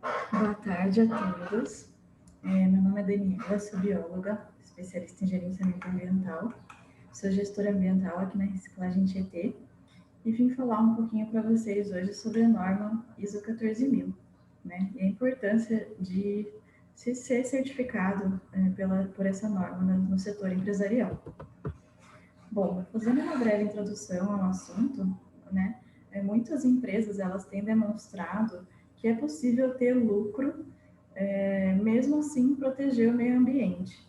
Boa tarde a todos. Meu nome é Daniela, sou bióloga, especialista em gerenciamento ambiental. Sou gestora ambiental aqui na Reciclagem Tietê e vim falar um pouquinho para vocês hoje sobre a norma ISO 14000, né? E a importância de se ser certificado por essa norma no setor empresarial. Bom, fazendo uma breve introdução ao assunto, né? Muitas empresas elas têm demonstrado que é possível ter lucro, mesmo assim proteger o meio ambiente.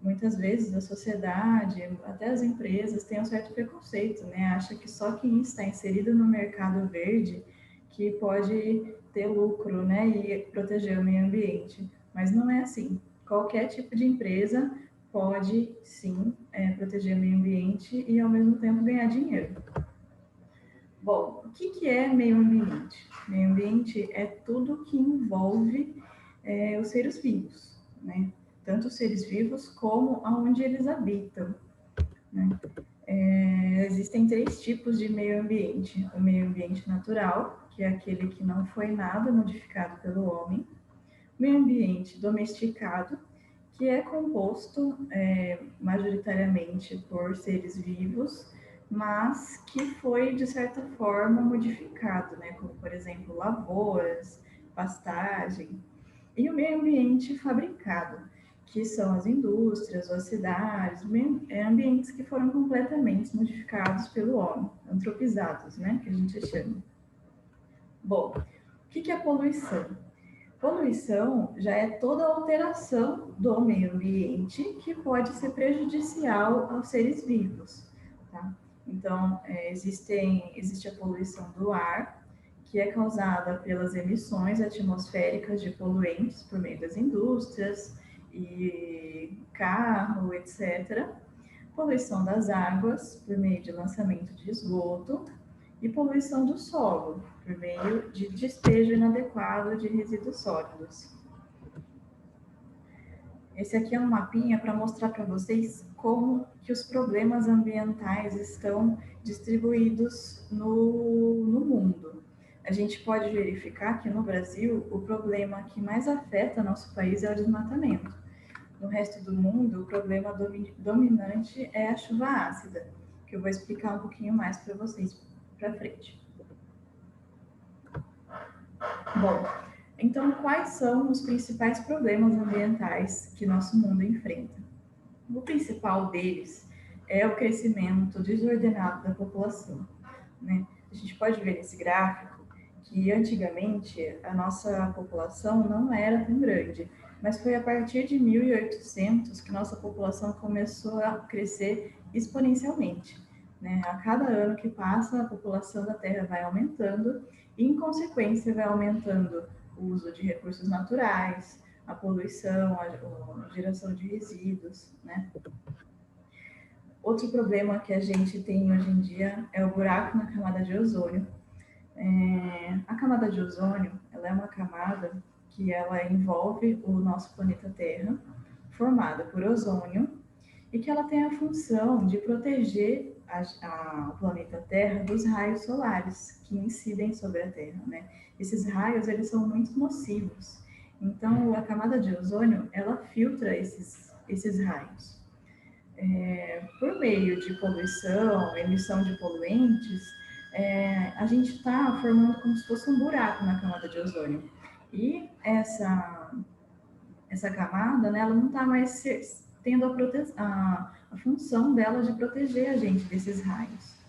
Muitas vezes a sociedade, até as empresas, têm um certo preconceito, né? Acha que só quem está inserido no mercado verde que pode ter lucro, né? E proteger o meio ambiente. Mas não é assim. Qualquer tipo de empresa pode, sim, proteger o meio ambiente e, ao mesmo tempo, ganhar dinheiro. Bom, o que é meio ambiente? Meio ambiente é tudo que envolve os seres vivos, né? Tanto os seres vivos como aonde eles habitam, né? Existem três tipos de meio ambiente: o meio ambiente natural, que é aquele que não foi nada modificado pelo homem; o meio ambiente domesticado, que é composto majoritariamente por seres vivos, mas que foi, de certa forma, modificado, né? Como, por exemplo, lavouras, pastagem; e o meio ambiente fabricado, que são as indústrias ou as cidades, ambientes que foram completamente modificados pelo homem, antropizados, né? Que a gente chama. Bom, o que é poluição? Poluição já é toda alteração do meio ambiente que pode ser prejudicial aos seres vivos, tá? Então, existe a poluição do ar, que é causada pelas emissões atmosféricas de poluentes por meio das indústrias e carro, etc. Poluição das águas, por meio de lançamento de esgoto; e poluição do solo, por meio de despejo inadequado de resíduos sólidos. Esse aqui é um mapinha para mostrar para vocês como que os problemas ambientais estão distribuídos no mundo. A gente pode verificar que no Brasil o problema que mais afeta nosso país é o desmatamento. No resto do mundo, o problema dominante é a chuva ácida, que eu vou explicar um pouquinho mais para vocês para frente. Bom, então quais são os principais problemas ambientais que nosso mundo enfrenta? O principal deles é o crescimento desordenado da população, né? A gente pode ver nesse gráfico que antigamente a nossa população não era tão grande, mas foi a partir de 1800 que nossa população começou a crescer exponencialmente, né? A cada ano que passa, a população da Terra vai aumentando e, em consequência, vai aumentando o uso de recursos naturais, a poluição, a geração de resíduos, né? Outro problema que a gente tem hoje em dia é o buraco na camada de ozônio. A camada de ozônio, ela é uma camada que ela envolve o nosso planeta Terra, formada por ozônio, e que ela tem a função de proteger o planeta Terra dos raios solares que incidem sobre a Terra, né? Esses raios, eles são muito nocivos. Então, a camada de ozônio, ela filtra esses raios. Por meio de poluição, emissão de poluentes, a gente está formando como se fosse um buraco na camada de ozônio. E essa camada, né, ela não está mais tendo a função dela de proteger a gente desses raios.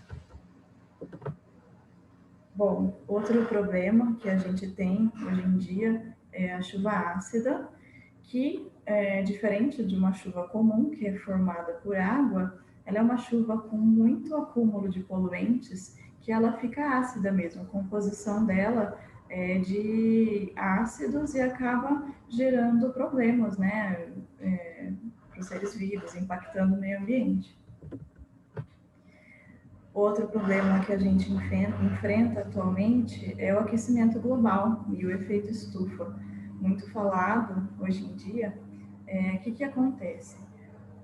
Bom, outro problema que a gente tem hoje em dia é a chuva ácida, que é diferente de uma chuva comum, que é formada por água. Ela é uma chuva com muito acúmulo de poluentes, que ela fica ácida mesmo. A composição dela é de ácidos e acaba gerando problemas, né, para os seres vivos, impactando o meio ambiente. Outro problema que a gente enfrenta atualmente é o aquecimento global e o efeito estufa, muito falado hoje em dia. O que acontece?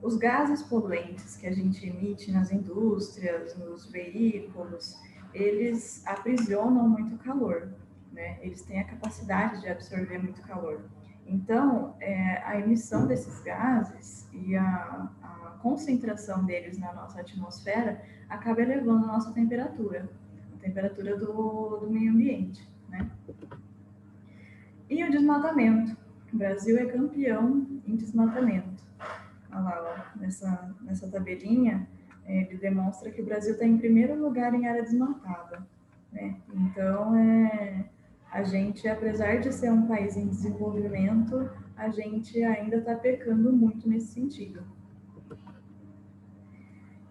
Os gases poluentes que a gente emite nas indústrias, nos veículos, eles aprisionam muito calor, né? eles têm a capacidade de absorver muito calor. Então, a emissão desses gases e a concentração deles na nossa atmosfera acaba elevando a nossa temperatura, a temperatura do meio ambiente, né? E o desmatamento. O Brasil é campeão em desmatamento. Olha lá, ó, nessa tabelinha, ele demonstra que o Brasil está em primeiro lugar em área desmatada, né? Então, a gente, apesar de ser um país em desenvolvimento, a gente ainda está pecando muito nesse sentido.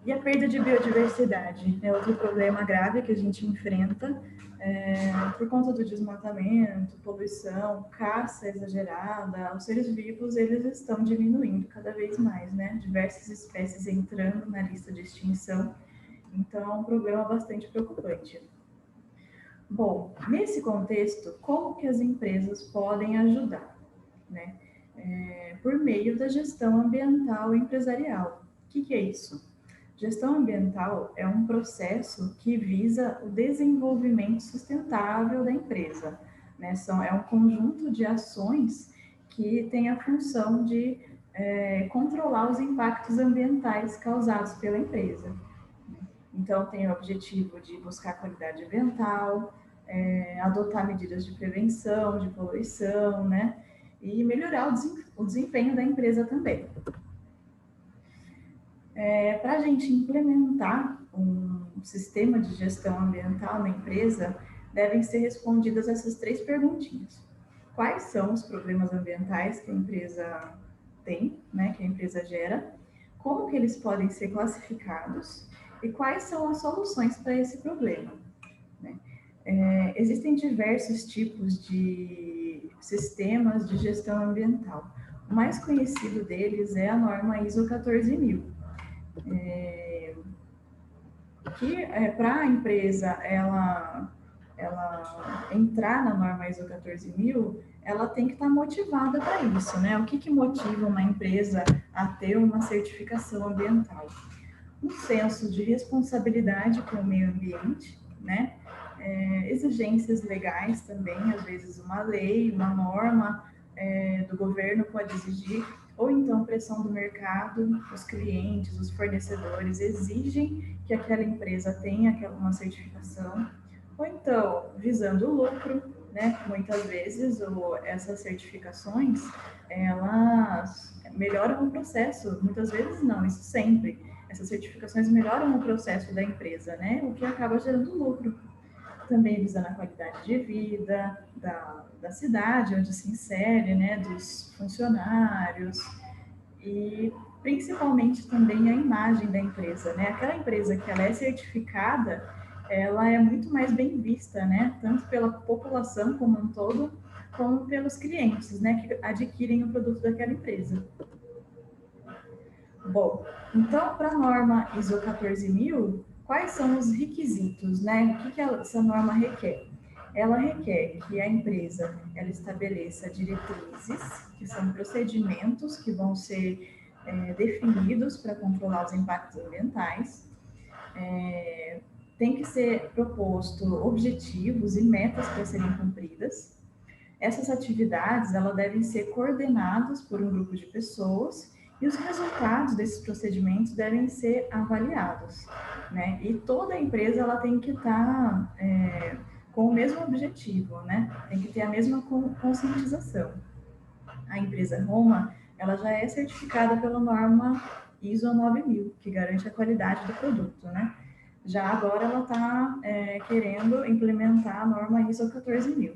E a perda de biodiversidade é outro problema grave que a gente enfrenta por conta do desmatamento, poluição, caça exagerada. Os seres vivos, eles estão diminuindo cada vez mais, né? Diversas espécies entrando na lista de extinção. Então, é um problema bastante preocupante. Bom, nesse contexto, como que as empresas podem ajudar, né? Por meio da gestão ambiental empresarial. O que é isso? Gestão ambiental é um processo que visa o desenvolvimento sustentável da empresa, né? É um conjunto de ações que tem a função de controlar os impactos ambientais causados pela empresa. Então, tem o objetivo de buscar qualidade ambiental, adotar medidas de prevenção, de poluição, né? E melhorar o desempenho da empresa também. Para a gente implementar um sistema de gestão ambiental na empresa, devem ser respondidas essas 3 perguntinhas. Quais são os problemas ambientais que a empresa tem, né, que a empresa gera? Como que eles podem ser classificados? E quais são as soluções para esse problema? Né? Existem diversos tipos de sistemas de gestão ambiental. O mais conhecido deles é a norma ISO 14000. Que para a empresa ela entrar na norma ISO 14000, ela tem que estar motivada para isso, né? O que motiva uma empresa a ter uma certificação ambiental? Um senso de responsabilidade com o meio ambiente, né? Exigências legais também, às vezes uma lei, uma norma do governo pode exigir, ou então pressão do mercado, os clientes, os fornecedores exigem que aquela empresa tenha uma certificação, ou então visando o lucro, né? Muitas vezes essas certificações, elas melhoram o processo, muitas vezes não, isso sempre. Essas certificações melhoram o processo da empresa, né? O que acaba gerando lucro. Também visando a qualidade de vida da cidade onde se insere, né? Dos funcionários e principalmente também a imagem da empresa, né? Aquela empresa que ela é certificada, ela é muito mais bem vista, né? Tanto pela população como um todo, como pelos clientes, né? Que adquirem o produto daquela empresa. Bom, então, para a norma ISO 14000, quais são os requisitos, né? O que essa norma requer? Ela requer que a empresa ela estabeleça diretrizes, que são procedimentos que vão ser definidos para controlar os impactos ambientais. Tem que ser proposto objetivos e metas para serem cumpridas. Essas atividades elas devem ser coordenadas por um grupo de pessoas e os resultados desses procedimentos devem ser avaliados, né? E toda a empresa ela tem que estar com o mesmo objetivo, né? Tem que ter a mesma conscientização. A empresa Roma, ela já é certificada pela norma ISO 9000, que garante a qualidade do produto, né? Já agora ela está querendo implementar a norma ISO 14000.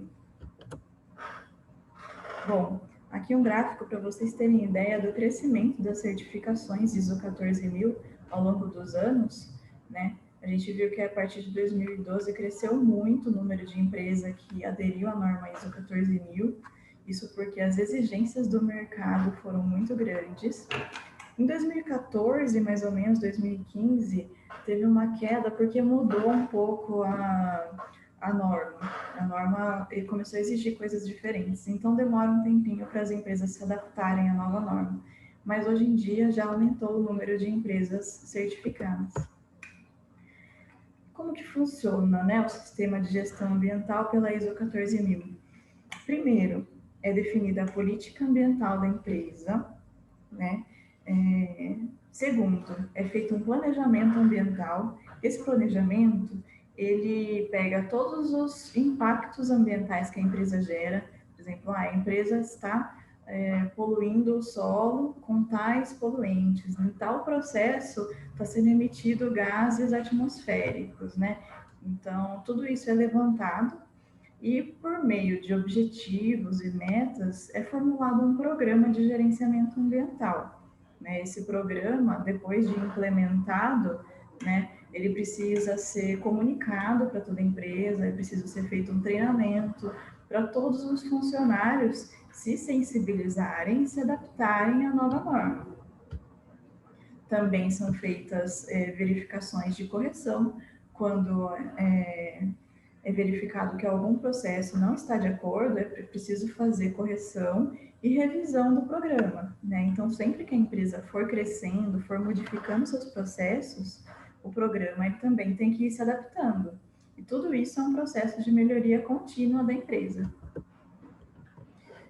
Bom, aqui um gráfico para vocês terem ideia do crescimento das certificações ISO 14000 ao longo dos anos, né? A gente viu que a partir de 2012 cresceu muito o número de empresas que aderiu à norma ISO 14000, isso porque as exigências do mercado foram muito grandes. Em 2014, mais ou menos, 2015, teve uma queda porque mudou um pouco a norma. A norma começou a exigir coisas diferentes, então demora um tempinho para as empresas se adaptarem à nova norma. Mas hoje em dia já aumentou o número de empresas certificadas. como que funciona, né, o sistema de gestão ambiental pela ISO 14000? Primeiro, é definida a política ambiental da empresa, né? Segundo, é feito um planejamento ambiental. Esse planejamento, ele pega todos os impactos ambientais que a empresa gera. Por exemplo, a empresa está poluindo o solo com tais poluentes. Em tal processo, está sendo emitido gases atmosféricos, né? Então, tudo isso é levantado e, por meio de objetivos e metas, é formulado um programa de gerenciamento ambiental. Né? Esse programa, depois de implementado, né, ele precisa ser comunicado para toda a empresa, é preciso ser feito um treinamento para todos os funcionários se sensibilizarem e se adaptarem à nova norma. Também são feitas verificações de correção, quando é verificado que algum processo não está de acordo, é preciso fazer correção e revisão do programa, né? Então, sempre que a empresa for crescendo, for modificando seus processos, o programa ele também tem que ir se adaptando. E tudo isso é um processo de melhoria contínua da empresa.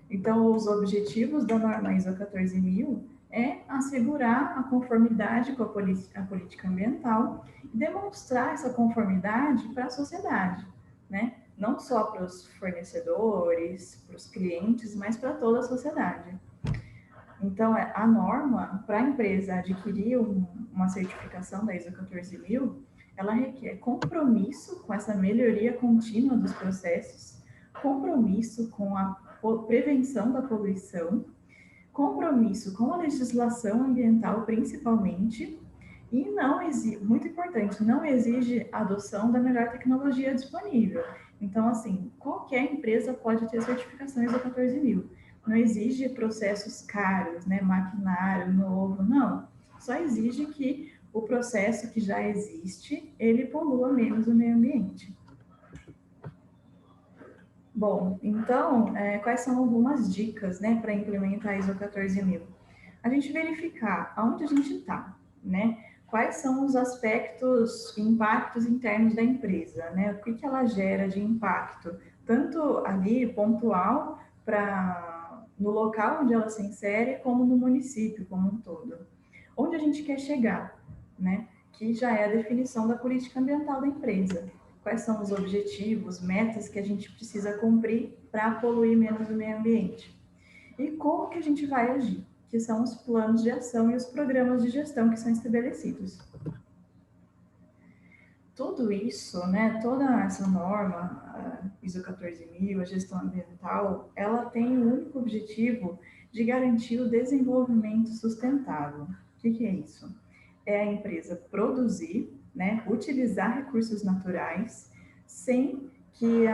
Então, os objetivos da norma ISO 14000 é assegurar a conformidade com a política ambiental e demonstrar essa conformidade para a sociedade, né? Não só para os fornecedores, para os clientes, mas para toda a sociedade. Então, a norma, para a empresa adquirir uma certificação da ISO 14000, ela requer compromisso com essa melhoria contínua dos processos, compromisso com a prevenção da poluição, compromisso com a legislação ambiental, principalmente, e não exige, muito importante, não exige a adoção da melhor tecnologia disponível. Então, assim, qualquer empresa pode ter certificações ISO 14000. Não exige processos caros, né, maquinário novo, não. Só exige que o processo que já existe, ele polua menos o meio ambiente. Bom, então, quais são algumas dicas, né, para implementar a ISO 14000? A gente verificar aonde a gente está, né? Quais são os aspectos, impactos internos da empresa, né? O que ela gera de impacto, tanto ali pontual para no local onde ela se insere, como no município como um todo. Onde a gente quer chegar, né? Que já é a definição da política ambiental da empresa. Quais são os objetivos, metas que a gente precisa cumprir para poluir menos o meio ambiente. E como que a gente vai agir, que são os planos de ação e os programas de gestão que são estabelecidos. Tudo isso, né, toda essa norma, a ISO 14000, a gestão ambiental, ela tem o único objetivo de garantir o desenvolvimento sustentável. O que é isso? É a empresa produzir, né, utilizar recursos naturais sem que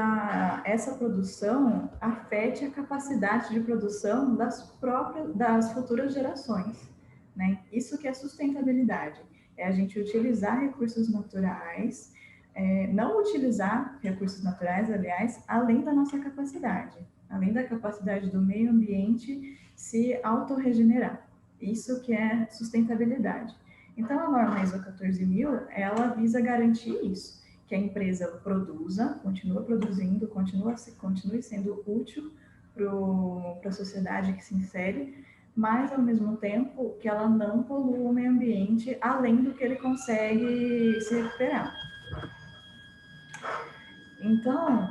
essa produção afete a capacidade de produção das futuras gerações, né? Isso que é sustentabilidade, é a gente utilizar recursos naturais, não utilizar recursos naturais, aliás, além da nossa capacidade, além da capacidade do meio ambiente se autorregenerar. Isso que é sustentabilidade. Então, a norma ISO 14000, ela visa garantir isso, que a empresa produza, continua produzindo, continue sendo útil para a sociedade que se insere, mas, ao mesmo tempo, que ela não polua o meio ambiente, além do que ele consegue se recuperar. Então,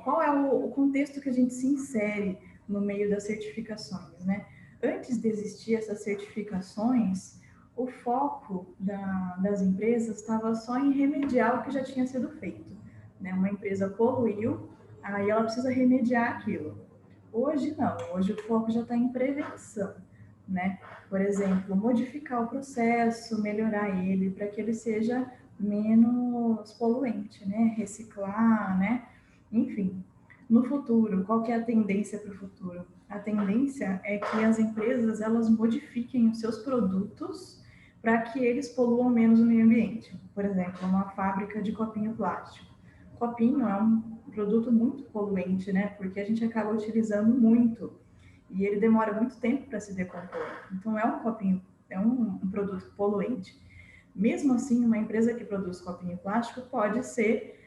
qual é o contexto que a gente se insere no meio das certificações, né? Antes de existir essas certificações, o foco das empresas estava só em remediar o que já tinha sido feito, né? Uma empresa poluiu, aí ela precisa remediar aquilo. Hoje não, hoje o foco já está em prevenção, né? Por exemplo, modificar o processo, melhorar ele para que ele seja menos poluente, né? Reciclar, né? Enfim, no futuro, qual que é a tendência para o futuro? A tendência é que as empresas elas modifiquem os seus produtos para que eles poluam menos o meio ambiente. Por exemplo, uma fábrica de copinho plástico. Copinho é um produto muito poluente, né? Porque a gente acaba utilizando muito e ele demora muito tempo para se decompor. Então é um copinho, é um produto poluente. Mesmo assim, uma empresa que produz copinho plástico pode ser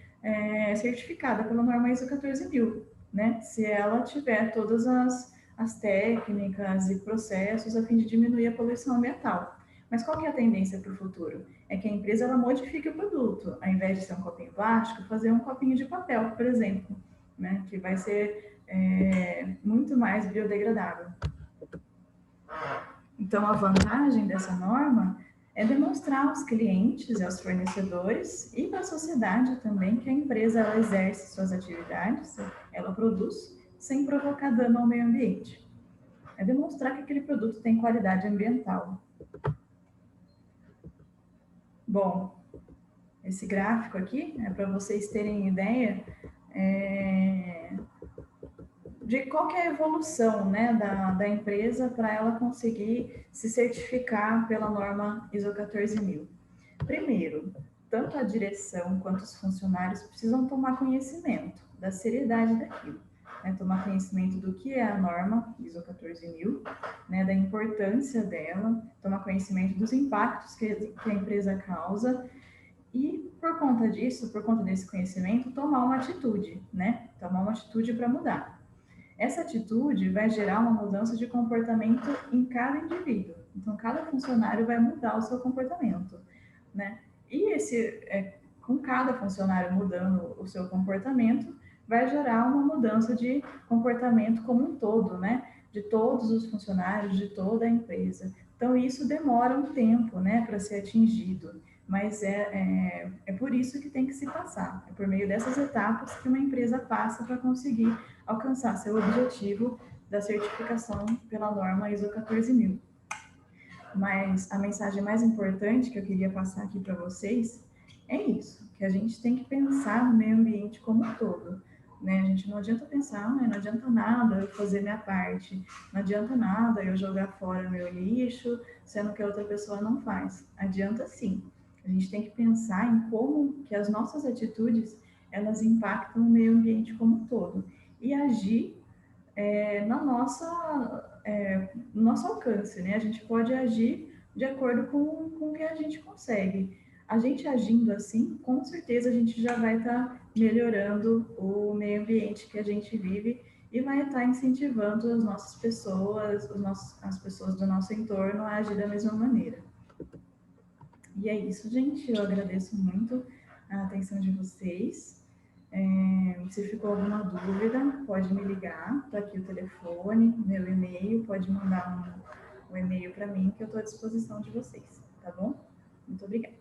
certificada pela norma ISO 14000, né? Se ela tiver todas as técnicas e processos a fim de diminuir a poluição ambiental. Mas qual que é a tendência para o futuro? É que a empresa ela modifique o produto, ao invés de ser um copinho plástico, fazer um copinho de papel, por exemplo, né? Que vai ser muito mais biodegradável. Então, a vantagem dessa norma é demonstrar aos clientes e aos fornecedores e para a sociedade também que a empresa ela exerce suas atividades, ela produz sem provocar dano ao meio ambiente. É demonstrar que aquele produto tem qualidade ambiental. Bom, esse gráfico aqui é para vocês terem ideia de qual que é a evolução, né, da empresa para ela conseguir se certificar pela norma ISO 14000. Primeiro, tanto a direção quanto os funcionários precisam tomar conhecimento da seriedade daquilo, né, tomar conhecimento do que é a norma ISO 14000, né, da importância dela, tomar conhecimento dos impactos que a empresa causa e, por conta disso, por conta desse conhecimento, tomar uma atitude, né, tomar uma atitude para mudar. Essa atitude vai gerar uma mudança de comportamento em cada indivíduo. Então, cada funcionário vai mudar o seu comportamento, né? E com cada funcionário mudando o seu comportamento, vai gerar uma mudança de comportamento como um todo, né? De todos os funcionários, de toda a empresa. Então, isso demora um tempo, né, para ser atingido. Mas é por isso que tem que se passar. É por meio dessas etapas que uma empresa passa para conseguir alcançar seu objetivo da certificação pela norma ISO 14000. Mas a mensagem mais importante que eu queria passar aqui para vocês é isso, que a gente tem que pensar no meio ambiente como um todo. Né? A gente não adianta pensar, não adianta nada eu fazer minha parte, não adianta nada eu jogar fora meu lixo, sendo que a outra pessoa não faz. Adianta sim. A gente tem que pensar em como que as nossas atitudes elas impactam o meio ambiente como um todo e agir no nosso alcance, né? A gente pode agir de acordo com o que a gente consegue. A gente agindo assim, com certeza a gente já vai estar melhorando o meio ambiente que a gente vive e vai estar incentivando as nossas pessoas, as pessoas do nosso entorno a agir da mesma maneira. E é isso, gente. Eu agradeço muito a atenção de vocês. Se ficou alguma dúvida, pode me ligar, está aqui o telefone, meu e-mail, pode mandar um e-mail para mim que eu estou à disposição de vocês, tá bom? Muito obrigada.